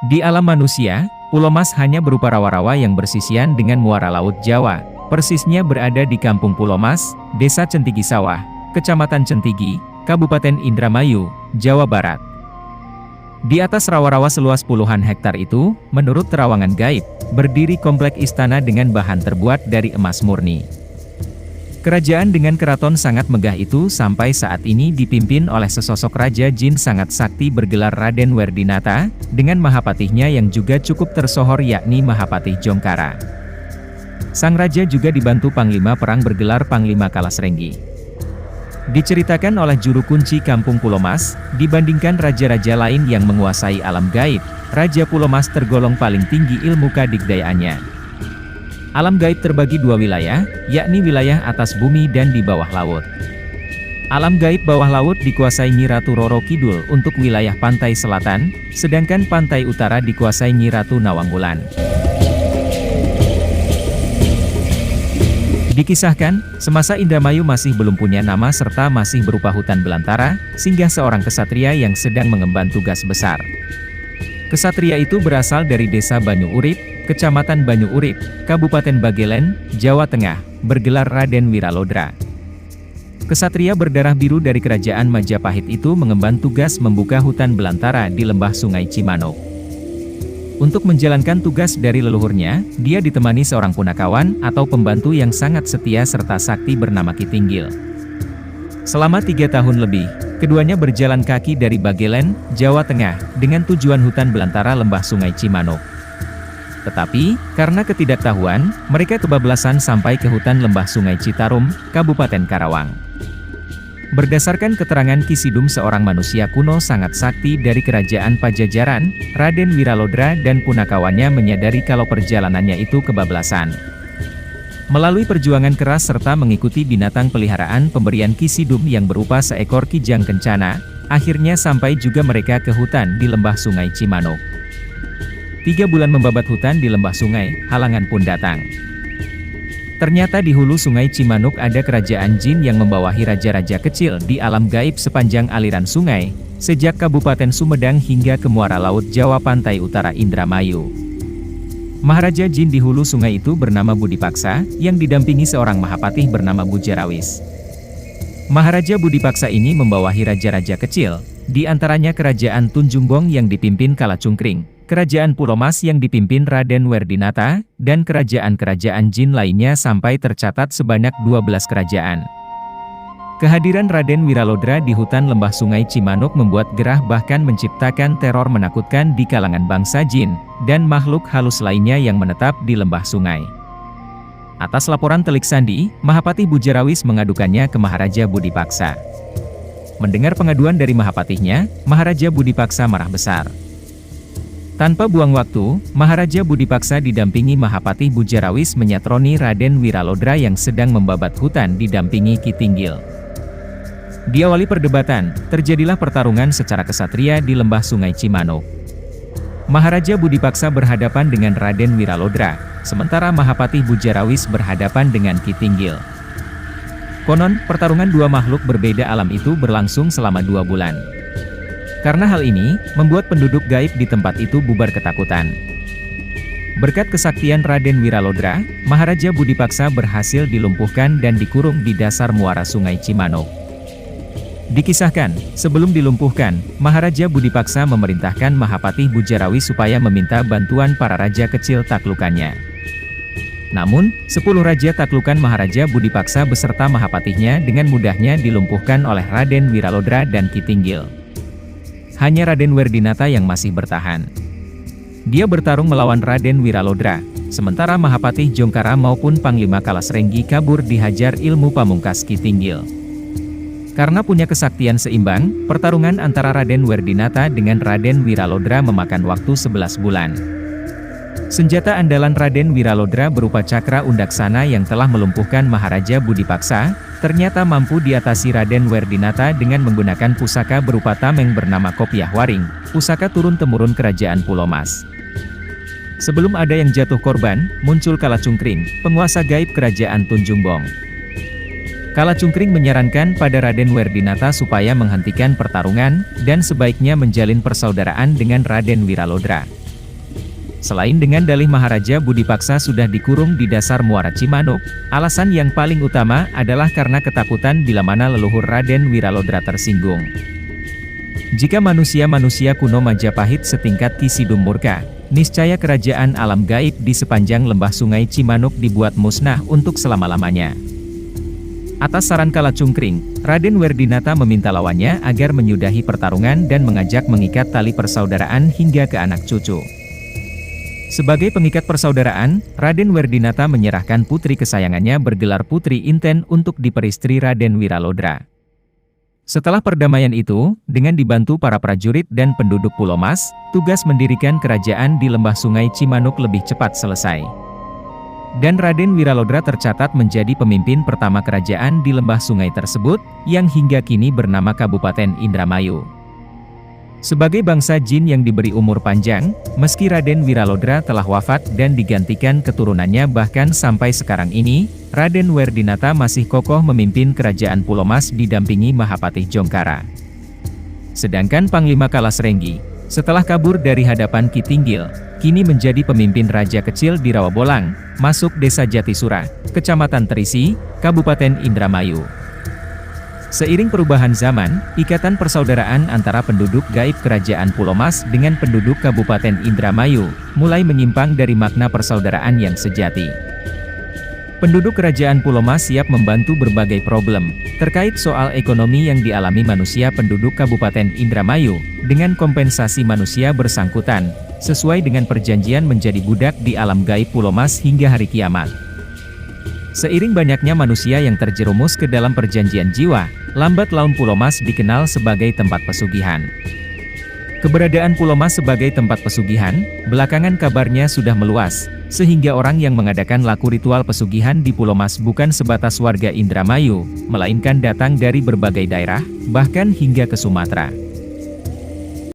Di alam manusia, Pulau Mas hanya berupa rawa-rawa yang bersisian dengan muara laut Jawa. Persisnya berada di Kampung Pulau Mas, Desa Centigi Sawah, Kecamatan Centigi, Kabupaten Indramayu, Jawa Barat. Di atas rawa-rawa seluas puluhan hektar itu, menurut terawangan gaib, berdiri komplek istana dengan bahan terbuat dari emas murni. Kerajaan dengan keraton sangat megah itu sampai saat ini dipimpin oleh sesosok raja jin sangat sakti bergelar Raden Werdinata, dengan mahapatihnya yang juga cukup tersohor yakni Mahapatih Jongkara. Sang raja juga dibantu panglima perang bergelar Panglima Kalasrenggi. Diceritakan oleh juru kunci Kampung Pulau Mas, dibandingkan raja-raja lain yang menguasai alam gaib, Raja Pulau Mas tergolong paling tinggi ilmu kadigdayaannya. Alam gaib terbagi dua wilayah, yakni wilayah atas bumi dan di bawah laut. Alam gaib bawah laut dikuasai Nyi Ratu Roro Kidul untuk wilayah pantai selatan, sedangkan pantai utara dikuasai Nyi Ratu Nawangwulan. Dikisahkan, semasa Indramayu masih belum punya nama serta masih berupa hutan belantara, singgah seorang kesatria yang sedang mengemban tugas besar. Kesatria itu berasal dari desa Banyu Urip, Kecamatan Banyu Urip, Kabupaten Bagelen, Jawa Tengah, bergelar Raden Wiralodra. Kesatria berdarah biru dari kerajaan Majapahit itu mengemban tugas membuka hutan belantara di lembah Sungai Cimanuk. Untuk menjalankan tugas dari leluhurnya, dia ditemani seorang punakawan atau pembantu yang sangat setia serta sakti bernama Ki Tinggil. Selama 3 tahun lebih, keduanya berjalan kaki dari Bagelen, Jawa Tengah, dengan tujuan hutan belantara lembah Sungai Cimanuk. Tetapi, karena ketidaktahuan, mereka kebablasan sampai ke hutan lembah Sungai Citarum, Kabupaten Karawang. Berdasarkan keterangan Ki Sidum seorang manusia kuno sangat sakti dari kerajaan Pajajaran, Raden Wiralodra dan punakawannya menyadari kalau perjalanannya itu kebablasan. Melalui perjuangan keras serta mengikuti binatang peliharaan pemberian Ki Sidum yang berupa seekor kijang kencana, akhirnya sampai juga mereka ke hutan di lembah Sungai Cimanuk. 3 bulan membabat hutan di lembah sungai, halangan pun datang. Ternyata di hulu Sungai Cimanuk ada kerajaan jin yang membawahi raja-raja kecil di alam gaib sepanjang aliran sungai, sejak Kabupaten Sumedang hingga ke muara laut Jawa pantai utara Indramayu. Maharaja jin di hulu sungai itu bernama Budipaksa, yang didampingi seorang mahapatih bernama Bujarawis. Maharaja Budipaksa ini membawahi raja-raja kecil, di antaranya kerajaan Tunjungbong yang dipimpin Kalacungkring, kerajaan Pulau Mas yang dipimpin Raden Werdinata, dan kerajaan-kerajaan jin lainnya sampai tercatat sebanyak 12 kerajaan. Kehadiran Raden Wiralodra di hutan lembah Sungai Cimanuk membuat gerah bahkan menciptakan teror menakutkan di kalangan bangsa jin, dan makhluk halus lainnya yang menetap di lembah sungai. Atas laporan Telik Sandi, Mahapatih Bujarawis mengadukannya ke Maharaja Budipaksa. Mendengar pengaduan dari Mahapatihnya, Maharaja Budipaksa marah besar. Tanpa buang waktu, Maharaja Budipaksa didampingi Mahapatih Bujarawis menyatroni Raden Wiralodra yang sedang membabat hutan didampingi Ki Tinggil. Diawali perdebatan, terjadilah pertarungan secara kesatria di lembah Sungai Cimanuk. Maharaja Budipaksa berhadapan dengan Raden Wiralodra, sementara Mahapatih Bujarawis berhadapan dengan Ki Tinggil. Konon, pertarungan dua makhluk berbeda alam itu berlangsung selama 2 bulan. Karena hal ini, membuat penduduk gaib di tempat itu bubar ketakutan. Berkat kesaktian Raden Wiralodra, Maharaja Budipaksa berhasil dilumpuhkan dan dikurung di dasar muara Sungai Cimanuk. Dikisahkan, sebelum dilumpuhkan, Maharaja Budipaksa memerintahkan Mahapatih Bujarawis supaya meminta bantuan para raja kecil taklukannya. Namun, 10 raja taklukan Maharaja Budipaksa beserta Mahapatihnya dengan mudahnya dilumpuhkan oleh Raden Wiralodra dan Ki Tinggil. Hanya Raden Werdinata yang masih bertahan. Dia bertarung melawan Raden Wiralodra, sementara Mahapatih Jongkara maupun Panglima Kalasrenggi kabur dihajar ilmu pamungkas Ki Tinggil. Karena punya kesaktian seimbang, pertarungan antara Raden Werdinata dengan Raden Wiralodra memakan waktu 11 bulan. Senjata andalan Raden Wiralodra berupa cakra undaksana yang telah melumpuhkan Maharaja Budipaksa, ternyata mampu diatasi Raden Werdinata dengan menggunakan pusaka berupa tameng bernama Kopiah Waring, pusaka turun-temurun kerajaan Pulau Mas. Sebelum ada yang jatuh korban, muncul Kalacungkring, penguasa gaib kerajaan Tunjungbong. Kalacungkring menyarankan pada Raden Werdinata supaya menghentikan pertarungan, dan sebaiknya menjalin persaudaraan dengan Raden Wiralodra. Selain dengan dalih Maharaja Budipaksa sudah dikurung di dasar Muara Cimanuk, alasan yang paling utama adalah karena ketakutan bila mana leluhur Raden Wiralodra tersinggung. Jika manusia-manusia kuno Majapahit setingkat Ki Sidum murka, niscaya kerajaan alam gaib di sepanjang lembah Sungai Cimanuk dibuat musnah untuk selama-lamanya. Atas saran Kalacungkring, Raden Werdinata meminta lawannya agar menyudahi pertarungan dan mengajak mengikat tali persaudaraan hingga ke anak cucu. Sebagai pengikat persaudaraan, Raden Werdinata menyerahkan putri kesayangannya bergelar Putri Inten untuk diperistri Raden Wiralodra. Setelah perdamaian itu, dengan dibantu para prajurit dan penduduk Pulau Mas, tugas mendirikan kerajaan di lembah Sungai Cimanuk lebih cepat selesai. Dan Raden Wiralodra tercatat menjadi pemimpin pertama kerajaan di lembah sungai tersebut, yang hingga kini bernama Kabupaten Indramayu. Sebagai bangsa jin yang diberi umur panjang, meski Raden Wiralodra telah wafat dan digantikan keturunannya, bahkan sampai sekarang ini, Raden Werdinata masih kokoh memimpin kerajaan Pulau Mas didampingi Mahapatih Jongkara. Sedangkan Panglima Kalasrenggi, setelah kabur dari hadapan Ki Tinggil, kini menjadi pemimpin raja kecil di Rawabolang, masuk Desa Jatisura, Kecamatan Terisi, Kabupaten Indramayu. Seiring perubahan zaman, ikatan persaudaraan antara penduduk gaib kerajaan Pulau Mas dengan penduduk Kabupaten Indramayu mulai menyimpang dari makna persaudaraan yang sejati. Penduduk kerajaan Pulau Mas siap membantu berbagai problem terkait soal ekonomi yang dialami manusia penduduk Kabupaten Indramayu, dengan kompensasi manusia bersangkutan, sesuai dengan perjanjian menjadi budak di alam gaib Pulau Mas hingga hari kiamat. Seiring banyaknya manusia yang terjerumus ke dalam perjanjian jiwa, lambat laun Pulau Mas dikenal sebagai tempat pesugihan. Keberadaan Pulau Mas sebagai tempat pesugihan, belakangan kabarnya sudah meluas, sehingga orang yang mengadakan laku ritual pesugihan di Pulau Mas bukan sebatas warga Indramayu, melainkan datang dari berbagai daerah, bahkan hingga ke Sumatera.